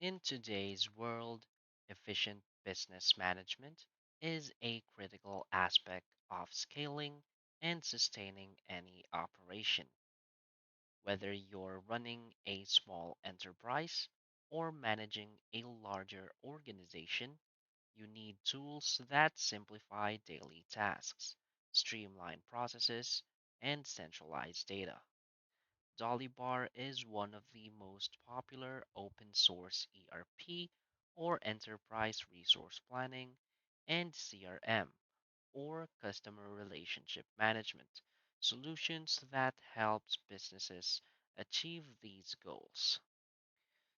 In today's world, efficient business management is a critical aspect of scaling and sustaining any operation. Whether you're running a small enterprise or managing a larger organization, you need tools that simplify daily tasks, streamline processes, and centralize data. Dolibarr is one of the most popular open source ERP or enterprise resource planning and CRM or customer relationship management solutions that helps businesses achieve these goals.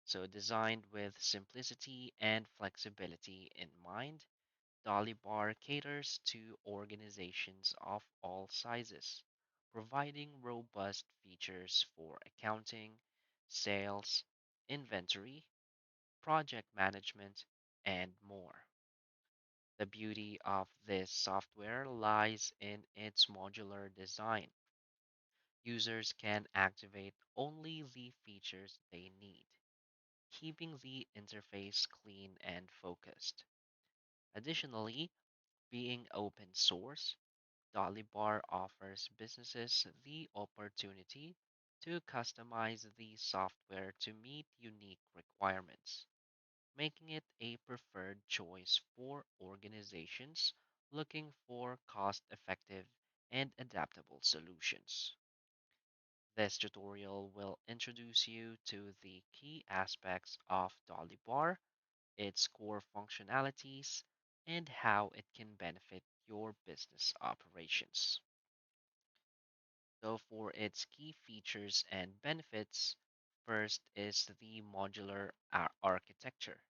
So designed with simplicity and flexibility in mind, Dolibarr caters to organizations of all sizes, providing robust features for accounting, sales, inventory, project management, and more. The beauty of this software lies in its modular design. Users can activate only the features they need, keeping the interface clean and focused. Additionally, being open source, Dolibarr offers businesses the opportunity to customize the software to meet unique requirements, making it a preferred choice for organizations looking for cost effective and adaptable solutions. This tutorial will introduce you to the key aspects of Dolibarr, its core functionalities, and how it can benefit your business operations. So, for its key features and benefits, first is the modular architecture.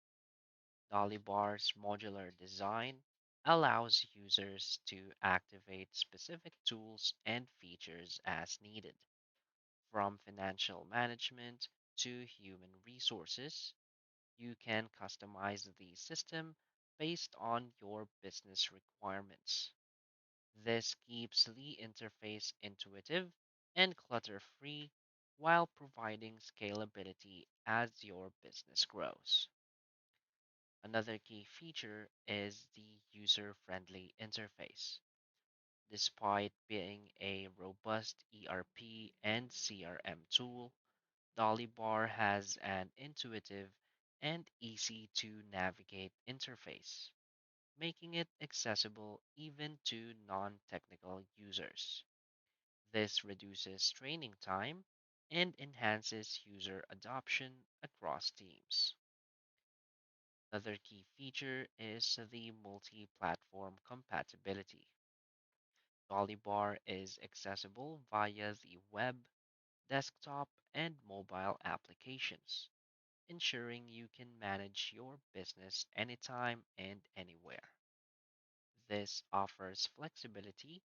Dolibar's modular design allows users to activate specific tools and features as needed, from financial management to human resources. You can customize the system based on your business requirements. This keeps the interface intuitive and clutter free while providing scalability as your business grows. Another key feature is the user friendly interface. Despite being a robust ERP and CRM tool, Dolibarr has an intuitive and easy to navigate interface, making it accessible even to non technical users. This reduces training time and enhances user adoption across teams. Another key feature is the multi platform compatibility. Dolibarr is accessible via the web, desktop, and mobile applications, ensuring you can manage your business anytime and anywhere. This offers flexibility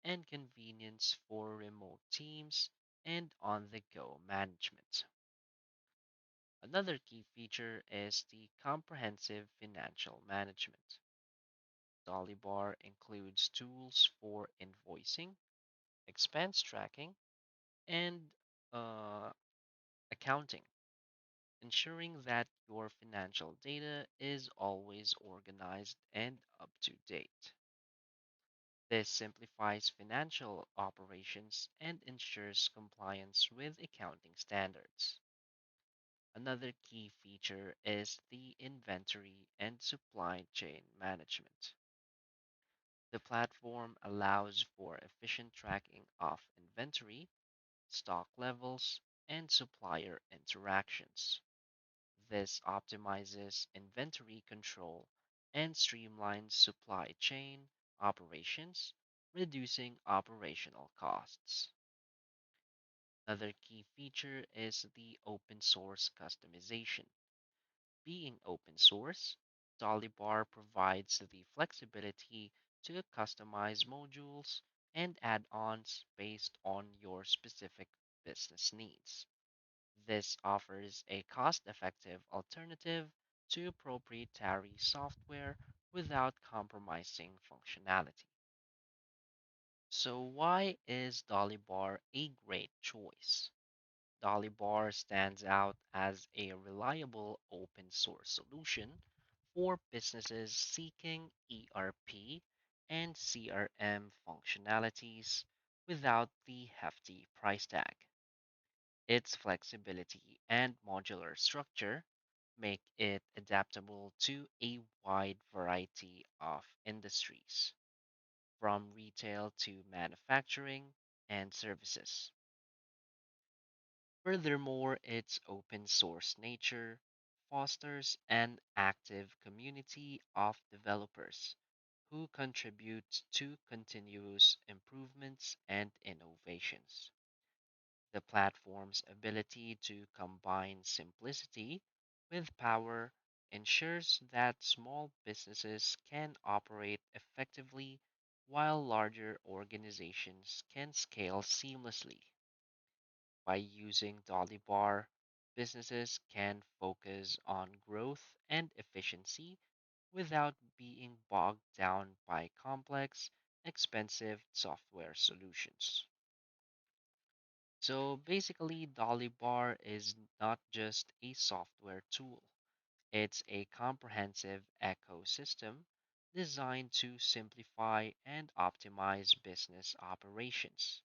and convenience for remote teams and on the go management. Another key feature is the comprehensive financial management. Dolibarr includes tools for invoicing, expense tracking, and uh, accounting, ensuring that your financial data is always organized and up to date. This simplifies financial operations and ensures compliance with accounting standards. Another key feature is the inventory and supply chain management. The platform allows for efficient tracking of inventory, stock levels, and supplier interactions. This optimizes inventory control and streamlines supply chain operations, reducing operational costs. Another key feature is the open source customization. Being open source, Dolibarr provides the flexibility to customize modules and add ons based on your specific business needs. This offers a cost effective alternative to proprietary software without compromising functionality. So, why is Dolibarr a great choice? Dolibarr stands out as a reliable open source solution for businesses seeking ERP and CRM functionalities without the hefty price tag. Its flexibility and modular structure make it adaptable to a wide variety of industries, from retail to manufacturing and services. Furthermore, its open source nature fosters an active community of developers who contribute to continuous improvements and innovations. The platform's ability to combine simplicity with power ensures that small businesses can operate effectively while larger organizations can scale seamlessly. By using Dolibarr, businesses can focus on growth and efficiency without being bogged down by complex, expensive software solutions. So basically, Dolibarr is not just a software tool, it's a comprehensive ecosystem designed to simplify and optimize business operations.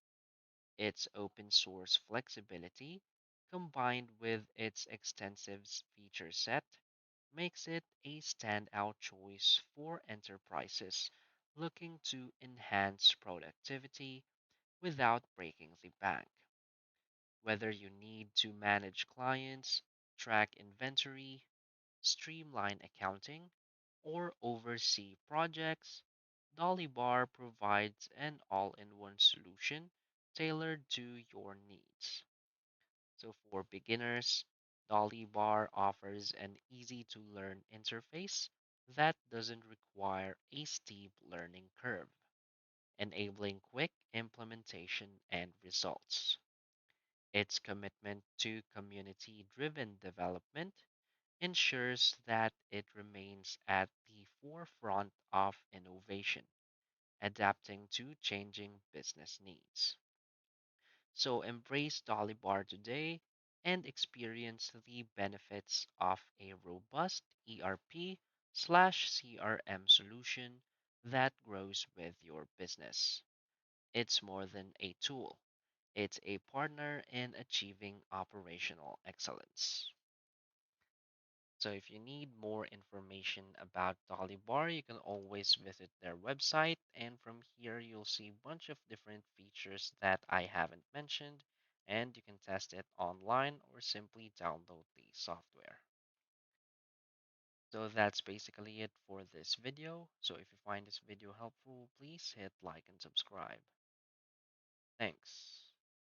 Its open source flexibility, combined with its extensive feature set, makes it a standout choice for enterprises looking to enhance productivity without breaking the bank. Whether you need to manage clients, track inventory, streamline accounting, or oversee projects, Dolibarr provides an all in one solution tailored to your needs. So, for beginners, Dolibarr offers an easy to learn interface that doesn't require a steep learning curve, enabling quick implementation and results. Its commitment to community driven development ensures that it remains at the forefront of innovation, adapting to changing business needs. So embrace Dolibar today and experience the benefits of a robust ERP/CRM solution that grows with your business. It's more than a tool. It's a partner in achieving operational excellence. So if you need more information about Dolly Bar, you can always visit their website, and from here you'll see a bunch of different features that I haven't mentioned, and you can test it online or simply download the software. So that's basically it for this video. So if you find this video helpful, please hit like and subscribe. Thanks.